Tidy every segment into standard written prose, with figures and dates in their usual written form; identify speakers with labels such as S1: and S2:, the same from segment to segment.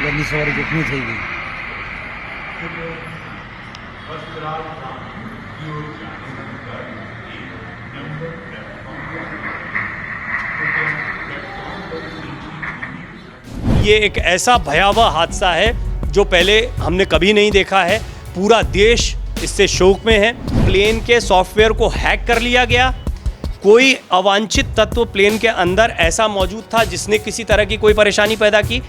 S1: બધી સવારી જોખમી થઈ ગઈ.
S2: ये एक ऐसा भयावह हादसा है जो पहले हमने कभी नहीं देखा है. पूरा देश इससे शोक में है. प्लेन के सॉफ्टवेयर को हैक कर लिया गया. कोई अवांछित तत्व प्लेन के अंदर ऐसा मौजूद था जिसने किसी तरह की कोई परेशानी पैदा की.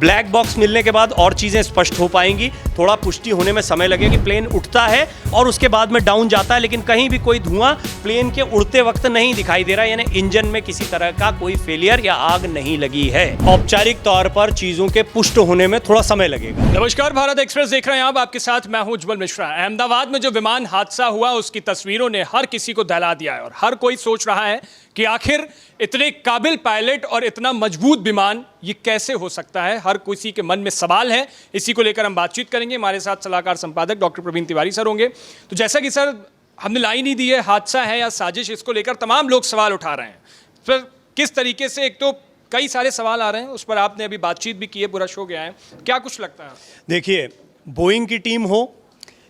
S2: ब्लैक बॉक्स मिलने के बाद और चीज़ें स्पष्ट हो पाएंगी. थोड़ा पुष्टि होने में समय लगेगा कि प्लेन उठता है और उसके बाद में डाउन जाता है, लेकिन कहीं भी कोई धुआं प्लेन के उड़ते वक्त नहीं दिखाई दे रहा, यानी इंजन में किसी तरह का कोई फेलियर या आग नहीं लगी है. औपचारिक तौर पर चीज़ों के पुष्ट होने में थोड़ा समय लगेगा.
S3: नमस्कार, भारत एक्सप्रेस देख रहे हैं आप. आपके साथ मैं हूं उज्जवल मिश्रा. अहमदाबाद में जो विमान हादसा हुआ उसकी तस्वीरों ने हर किसी को दहला दिया है और हर कोई सोच रहा है कि आखिर इतने काबिल पायलट और इतना मजबूत विमान ये कैसे हो सकता है. हर किसी के मन में सवाल है. इसी को लेकर हम बातचीत करेंगे. हमारे साथ सलाहकार संपादक डॉक्टर प्रवीण तिवारी सर होंगे. तो जैसा कि सर हमने लाइन ही दी है, हादसा है या साजिश, इसको लेकर तमाम लोग सवाल उठा रहे हैं. फिर किस तरीके से, एक तो कई सारे सवाल आ रहे हैं, उस पर आपने अभी बातचीत भी की है, पूरा शो गया है, क्या कुछ लगता है?
S2: देखिए, बोइंग की टीम हो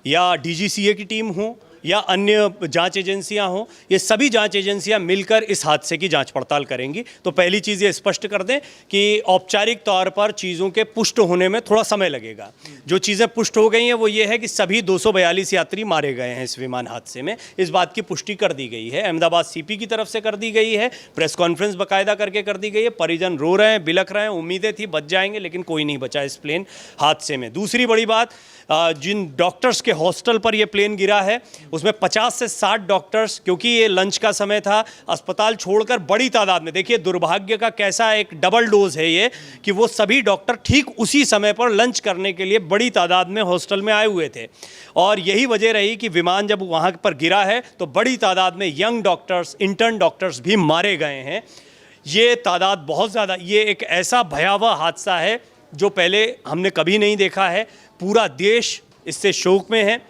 S2: या डीजीसीए की टीम हो या अन्य जांच एजेंसियां हों, ये सभी जांच एजेंसियां मिलकर इस हादसे की जांच पड़ताल करेंगी. तो पहली चीज़ ये स्पष्ट कर दें कि औपचारिक तौर पर चीज़ों के पुष्ट होने में थोड़ा समय लगेगा. जो चीज़ें पुष्ट हो गई हैं वो ये है कि सभी 242 यात्री मारे गए हैं इस विमान हादसे में. इस बात की पुष्टि कर दी गई है. अहमदाबाद सीपी की तरफ से कर दी गई है. प्रेस कॉन्फ्रेंस बाकायदा करके कर दी गई है. परिजन रो रहे हैं, बिलख रहे हैं. उम्मीदें थी बच जाएंगे, लेकिन कोई नहीं बचा इस प्लेन हादसे में. दूसरी बड़ी बात, जिन डॉक्टर्स के हॉस्टल पर ये प्लेन गिरा है उसमें 50 से 60 डॉक्टर्स, क्योंकि ये लंच का समय था, अस्पताल छोड़कर बड़ी तादाद में, देखिए दुर्भाग्य का कैसा एक डबल डोज है ये, कि वो सभी डॉक्टर ठीक उसी समय पर लंच करने के लिए बड़ी तादाद में हॉस्टल में आए हुए थे. और यही वजह रही कि विमान जब वहाँ पर गिरा है तो बड़ी तादाद में यंग डॉक्टर्स, इंटर्न डॉक्टर्स भी मारे गए हैं. ये तादाद बहुत ज़्यादा, ये एक ऐसा भयावह हादसा है जो पहले हमने कभी नहीं देखा है. पूरा देश इससे शोक में है.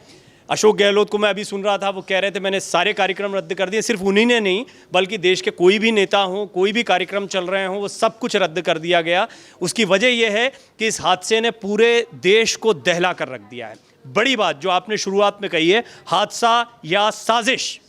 S2: अशोक गहलोत को मैं अभी सुन रहा था, वो कह रहे थे मैंने सारे कार्यक्रम रद्द कर दिए. सिर्फ उन्हीं ने नहीं, बल्कि देश के कोई भी नेता हो, कोई भी कार्यक्रम चल रहे हों, वो सब कुछ रद्द कर दिया गया. उसकी वजह यह है कि इस हादसे ने पूरे देश को दहला कर रख दिया है. बड़ी बात जो आपने शुरुआत में कही है, हादसा या साजिश,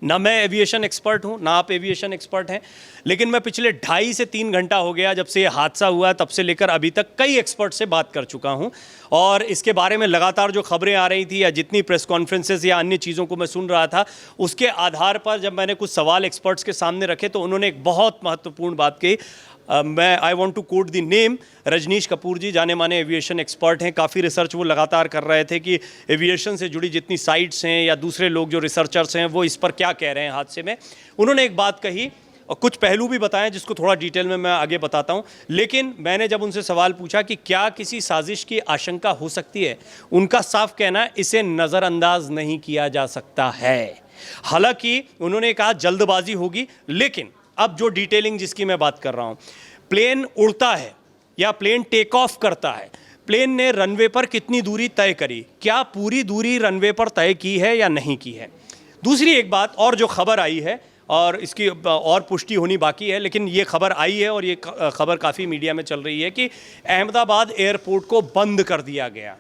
S2: ना मैं एविएशन एक्सपर्ट हूँ, ना आप एविएशन एक्सपर्ट हैं, लेकिन मैं पिछले 2.5 से 3 घंटा हो गया जब से ये हादसा हुआ तब से लेकर अभी तक कई एक्सपर्ट से बात कर चुका हूँ. और इसके बारे में लगातार जो खबरें आ रही थी या जितनी प्रेस कॉन्फ्रेंसेस या अन्य चीज़ों को मैं सुन रहा था, उसके आधार पर जब मैंने कुछ सवाल एक्सपर्ट्स के सामने रखे तो उन्होंने एक बहुत महत्वपूर्ण बात कही. मैं I want to quote the name. Rajneesh Kapoor ji जाने माने एविएशन एक्सपर्ट हैं. काफ़ी रिसर्च वो लगातार कर रहे थे कि एविएशन से जुड़ी जितनी साइट्स हैं या दूसरे लोग जो रिसर्चर्स हैं वो इस पर क्या कह रहे हैं हादसे में. उन्होंने एक बात कही और कुछ पहलू भी बताएं जिसको थोड़ा डिटेल में मैं आगे बताता हूं. लेकिन मैंने जब उनसे सवाल पूछा कि क्या किसी साजिश की आशंका हो सकती है, उनका साफ कहना, इसे नज़रअंदाज नहीं किया जा सकता है. हालांकि उन्होंने कहा जल्दबाजी होगी, लेकिन अब जो डिटेलिंग जिसकी मैं बात कर रहा हूं, प्लेन उड़ता है या प्लेन टेक ऑफ करता है, प्लेन ने रनवे पर कितनी दूरी तय करी, क्या पूरी दूरी रनवे पर तय की है या नहीं की है. दूसरी एक बात और जो खबर आई है, और इसकी और पुष्टि होनी बाकी है, लेकिन ये खबर आई है और ये खबर काफ़ी मीडिया में चल रही है कि अहमदाबाद एयरपोर्ट को बंद कर दिया गया.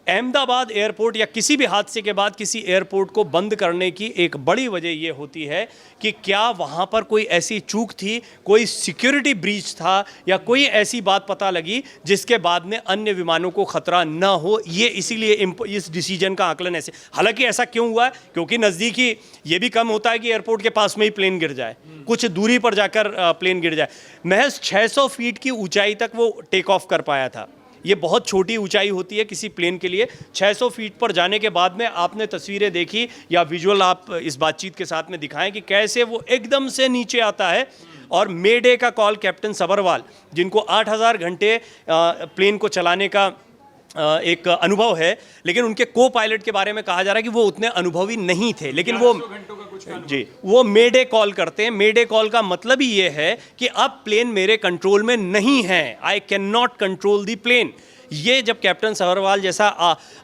S2: अहमदाबाद एयरपोर्ट या किसी भी हादसे के बाद किसी एयरपोर्ट को बंद करने की एक बड़ी वजह ये होती है कि क्या वहाँ पर कोई ऐसी चूक थी, कोई सिक्योरिटी ब्रीच था या कोई ऐसी बात पता लगी जिसके बाद में अन्य विमानों को खतरा ना हो. ये इसीलिए इस डिसीजन का आकलन ऐसे. हालांकि ऐसा क्यों हुआ है, क्योंकि नज़दीकी ये भी कम होता है कि एयरपोर्ट के पास में ही प्लेन गिर जाए, कुछ दूरी पर जाकर प्लेन गिर जाए. महज 600 फीट की ऊंचाई तक वो टेक ऑफ कर पाया था. ये बहुत छोटी ऊंचाई होती है किसी प्लेन के लिए. 600 फीट पर जाने के बाद में आपने तस्वीरें देखी या विजुअल आप इस बातचीत के साथ में दिखाएं कि कैसे वो एकदम से नीचे आता है. और मेडे का कॉल कैप्टन सबरवाल, जिनको 8000 घंटे प्लेन को चलाने का एक अनुभव है, लेकिन उनके को पायलट के बारे में कहा जा रहा है कि वो उतने अनुभवी नहीं थे, लेकिन वो मेडे कॉल करते हैं. मेडे कॉल का मतलब ही ये है कि अब प्लेन मेरे कंट्रोल में नहीं है, I cannot control the plane. ये जब कैप्टन सबरवाल जैसा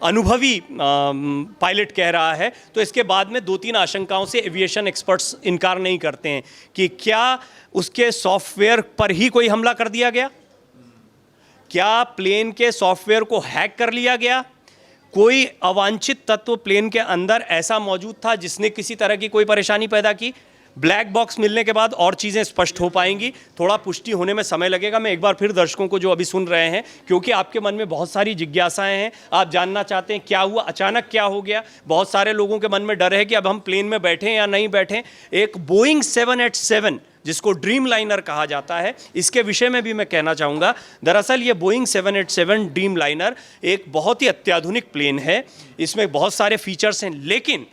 S2: अनुभवी पायलट कह रहा है तो इसके बाद में 2-3 आशंकाओं से एविएशन एक्सपर्ट्स इनकार नहीं करते हैं कि क्या उसके सॉफ्टवेयर पर ही कोई हमला कर दिया गया, क्या प्लेन के सॉफ्टवेयर को हैक कर लिया गया? कोई अवांछित तत्व प्लेन के अंदर ऐसा मौजूद था जिसने किसी तरह की कोई परेशानी पैदा की? ब्लैक बॉक्स मिलने के बाद और चीज़ें स्पष्ट हो पाएंगी, थोड़ा पुष्टि होने में समय लगेगा। मैं एक बार फिर दर्शकों को जो अभी सुन रहे हैं, क्योंकि आपके मन में बहुत सारी जिज्ञासाएं हैं, आप जानना चाहते हैं क्या हुआ, अचानक क्या हो गया। बहुत सारे लोगों के मन में डर है कि अब हम प्लेन में बैठें या नहीं बैठें। एक बोइंग 787 जिसको ड्रीम लाइनर कहा जाता है, इसके विषय में भी मैं कहना चाहूँगा। दरअसल ये बोइंग 787 ड्रीम लाइनर एक बहुत ही अत्याधुनिक प्लेन है, इसमें बहुत सारे फीचर्स हैं, लेकिन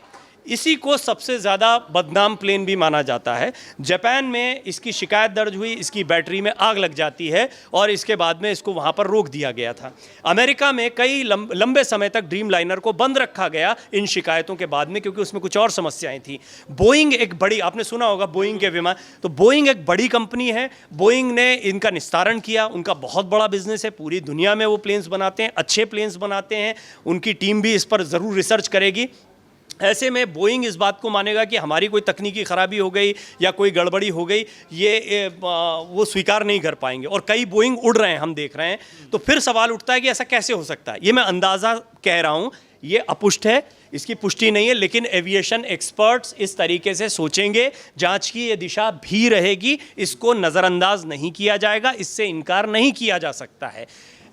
S2: इसी को सबसे ज़्यादा बदनाम प्लेन भी माना जाता है। जापान में इसकी शिकायत दर्ज हुई, इसकी बैटरी में आग लग जाती है और इसके बाद में इसको वहाँ पर रोक दिया गया था। अमेरिका में कई लंबे समय तक ड्रीम लाइनर को बंद रखा गया इन शिकायतों के बाद में, क्योंकि उसमें कुछ और समस्याएं थी। बोइंग एक बड़ी, आपने सुना होगा बोइंग के विमान, तो बोइंग एक बड़ी कंपनी है। बोइंग ने इनका निस्तारण किया, उनका बहुत बड़ा बिजनेस है, पूरी दुनिया में वो प्लेन्स बनाते हैं, अच्छे प्लेन्स बनाते हैं। उनकी टीम भी इस पर ज़रूर रिसर्च करेगी। ऐसे में बोइंग इस बात को मानेगा कि हमारी कोई तकनीकी ख़राबी हो गई या कोई गड़बड़ी हो गई, ये वो स्वीकार नहीं कर पाएंगे। और कई बोइंग उड़ रहे हैं, हम देख रहे हैं। तो फिर सवाल उठता है कि ऐसा कैसे हो सकता है। ये मैं अंदाज़ा कह रहा हूँ, ये अपुष्ट है, इसकी पुष्टि नहीं है, लेकिन एविएशन एक्सपर्ट्स इस तरीके से सोचेंगे, जांच की ये दिशा भी रहेगी, इसको नज़रअंदाज नहीं किया जाएगा, इससे इनकार नहीं किया जा सकता है।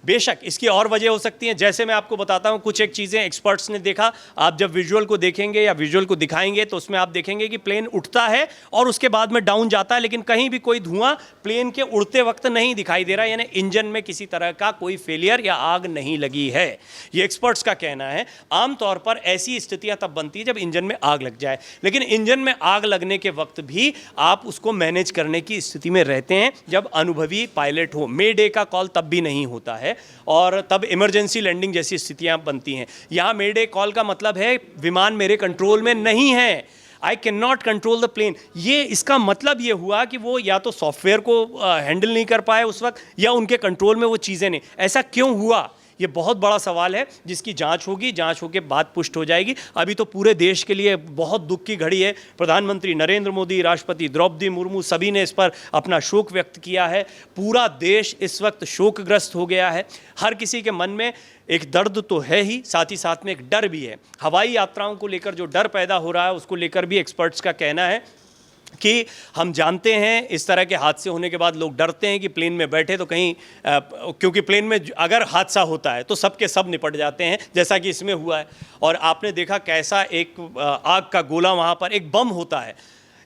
S2: बेशक इसकी और वजह हो सकती हैं, जैसे मैं आपको बताता हूं कुछ एक चीज़ें एक्सपर्ट्स ने देखा। आप जब विजुअल को देखेंगे या विजुअल को दिखाएंगे तो उसमें आप देखेंगे कि प्लेन उठता है और उसके बाद में डाउन जाता है, लेकिन कहीं भी कोई धुआं प्लेन के उड़ते वक्त नहीं दिखाई दे रहा, यानी इंजन में किसी तरह का कोई फेलियर या आग नहीं लगी है, ये एक्सपर्ट्स का कहना है। आमतौर पर ऐसी स्थितियां तब बनती है जब इंजन में आग लग जाए, लेकिन इंजन में आग लगने के वक्त भी आप उसको मैनेज करने की स्थिति में रहते हैं जब अनुभवी पायलट हो। मे डे का कॉल तब भी नहीं होता है और तब इमरजेंसी लैंडिंग जैसी स्थितियां बनती हैं। यहाँ मे डे कॉल का मतलब है विमान मेरे कंट्रोल में नहीं है, I cannot control the plane. ये इसका मतलब ये हुआ कि वो या तो सॉफ्टवेयर को हैंडल नहीं कर पाए उस वक्त, या उनके कंट्रोल में वो चीज़ें नहीं। ऐसा क्यों हुआ, ये बहुत बड़ा सवाल है जिसकी जांच होगी, जांच होके बाद पुष्ट हो जाएगी। अभी तो पूरे देश के लिए बहुत दुख की घड़ी है। प्रधानमंत्री नरेंद्र मोदी, राष्ट्रपति द्रौपदी मुर्मू, सभी ने इस पर अपना शोक व्यक्त किया है। पूरा देश इस वक्त शोकग्रस्त हो गया है। हर किसी के मन में एक दर्द तो है ही, साथ ही साथ में एक डर भी है। हवाई यात्राओं को लेकर जो डर पैदा हो रहा है उसको लेकर भी एक्सपर्ट्स का कहना है कि हम जानते हैं इस तरह के हादसे होने के बाद लोग डरते हैं कि प्लेन में बैठे तो कहीं क्योंकि प्लेन में अगर हादसा होता है तो सबके सब निपट जाते हैं, जैसा कि इसमें हुआ है। और आपने देखा कैसा एक आग का गोला वहाँ पर एक बम होता है।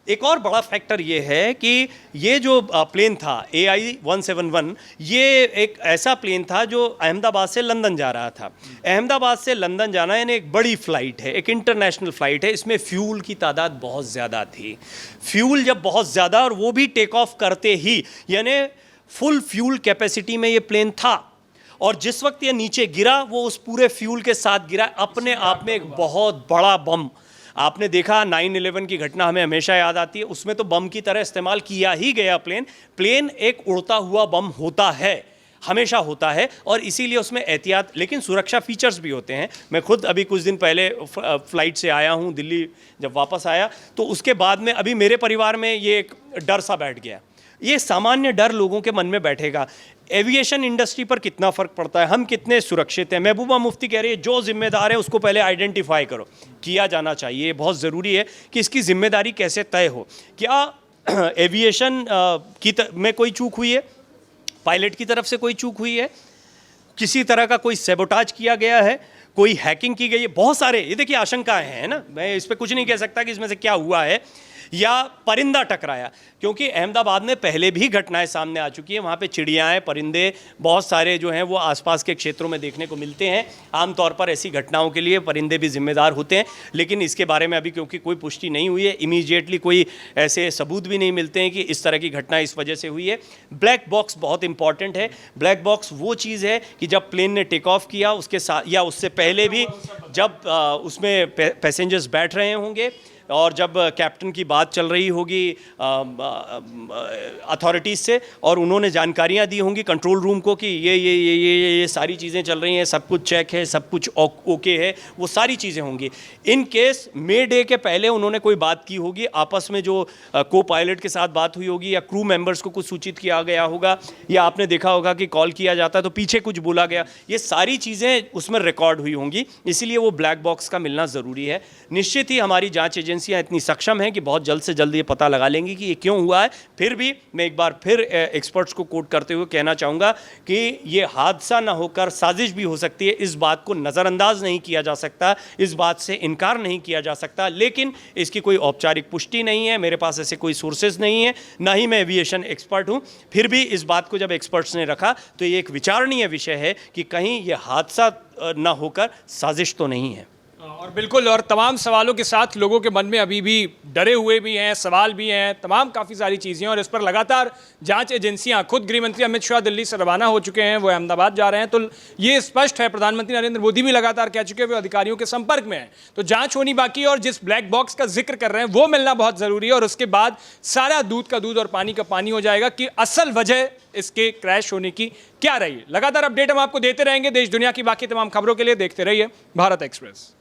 S2: एक और बड़ा फैक्टर ये है कि ये जो प्लेन था AI-171, ये एक ऐसा प्लेन था जो अहमदाबाद से लंदन जा रहा था। अहमदाबाद से लंदन जाना यानी एक बड़ी फ़्लाइट है, एक इंटरनेशनल फ़्लाइट है। इसमें फ्यूल की तादाद बहुत ज़्यादा थी। फ्यूल जब बहुत ज़्यादा, और वो भी टेक ऑफ करते ही, यानी फुल फ्यूल कैपेसिटी में ये प्लेन था, और जिस वक्त ये नीचे गिरा वो उस पूरे फ्यूल के साथ गिरा। अपने आप में एक बहुत बड़ा बम। आपने देखा 9/11 की घटना हमें हमेशा याद आती है, उसमें तो बम की तरह इस्तेमाल किया ही गया प्लेन एक उड़ता हुआ बम होता है, हमेशा होता है, और इसीलिए उसमें एहतियात, लेकिन सुरक्षा फीचर्स भी होते हैं। मैं खुद अभी कुछ दिन पहले फ़्लाइट से आया हूँ दिल्ली, जब वापस आया तो उसके बाद में अभी मेरे परिवार में ये एक डर सा बैठ गया। ये सामान्य डर लोगों के मन में बैठेगा। एविएशन इंडस्ट्री पर कितना फ़र्क पड़ता है, हम कितने सुरक्षित हैं। महबूबा मुफ्ती कह रही है जो जिम्मेदार है उसको पहले आइडेंटिफाई करो, किया जाना चाहिए। बहुत ज़रूरी है कि इसकी जिम्मेदारी कैसे तय हो। क्या एविएशन में कोई चूक हुई है, पायलट की तरफ से कोई चूक हुई है, किसी तरह का कोई सैबोटाज किया गया है, कोई हैकिंग की गई है? बहुत सारे ये देखिए आशंकाएं हैं ना, मैं इस पर कुछ नहीं कह सकता कि इसमें से क्या हुआ है, या परिंदा टकराया, क्योंकि अहमदाबाद में पहले भी घटनाएं सामने आ चुकी हैं। वहाँ पे चिड़ियाएँ, परिंदे बहुत सारे जो हैं वो आसपास के क्षेत्रों में देखने को मिलते हैं। आमतौर पर ऐसी घटनाओं के लिए परिंदे भी जिम्मेदार होते हैं, लेकिन इसके बारे में अभी क्योंकि कोई पुष्टि नहीं हुई है, इमीडिएटली कोई ऐसे सबूत भी नहीं मिलते हैं कि इस तरह की घटना इस वजह से हुई है। ब्लैक बॉक्स बहुत इंपॉर्टेंट है। ब्लैक बॉक्स वो चीज़ है कि जब प्लेन ने टेक ऑफ किया उसके साथ या उससे पहले भी जब उसमें पैसेंजर्स बैठ रहे होंगे, और जब कैप्टन की बात चल रही होगी अथॉरिटीज़ से और उन्होंने जानकारियां दी होंगी कंट्रोल रूम को कि ये सारी चीज़ें चल रही हैं, सब कुछ चेक है, सब कुछ ओके है, वो सारी चीज़ें होंगी। इन केस मे डे के पहले उन्होंने कोई बात की होगी, आपस में जो को पायलट के साथ बात हुई होगी या क्रू मेंबर्स को कुछ सूचित किया गया होगा, या आपने देखा होगा कि कॉल किया जाता है तो पीछे कुछ बोला गया, ये सारी चीज़ें उसमें रिकॉर्ड हुई होंगी, इसीलिए वो ब्लैक बॉक्स का मिलना ज़रूरी है। निश्चित ही हमारी जांच एजेंसियां इतनी सक्षम हैं कि बहुत जल्द से जल्द ये पता लगा लेंगी कि ये क्यों हुआ है। फिर भी मैं एक बार फिर एक्सपर्ट्स को कोट करते हुए कहना चाहूँगा कि ये हादसा ना होकर साजिश भी हो सकती है, इस बात को नज़रअंदाज नहीं किया जा सकता, इस बात से इनकार नहीं किया जा सकता, लेकिन इसकी कोई औपचारिक पुष्टि नहीं है, मेरे पास ऐसे कोई सोर्सेज नहीं है, ना ही मैं एविएशन एक्सपर्ट हूँ। फिर भी इस बात को जब एक्सपर्ट्स ने रखा तो ये एक विचारणीय विषय है कि कहीं ये हादसा ना होकर साजिश तो नहीं है।
S3: और बिल्कुल, और तमाम सवालों के साथ लोगों के मन में अभी भी डरे हुए भी हैं, सवाल भी हैं, तमाम काफ़ी सारी चीज़ें, और इस पर लगातार जांच एजेंसियां, खुद गृह मंत्री अमित शाह दिल्ली से रवाना हो चुके हैं, वो अहमदाबाद जा रहे हैं, तो ये स्पष्ट है, प्रधानमंत्री नरेंद्र मोदी भी लगातार कह चुके हैं, वो अधिकारियों के संपर्क में हैं, तो जांच होनी बाकी है। और जिस ब्लैक बॉक्स का जिक्र कर रहे हैं वो मिलना बहुत ज़रूरी है, और उसके बाद सारा दूध का दूध और पानी का पानी हो जाएगा कि असल वजह इसके क्रैश होने की क्या रही। लगातार अपडेट हम आपको देते रहेंगे। देश दुनिया की बाकी तमाम खबरों के लिए देखते रहिए भारत एक्सप्रेस।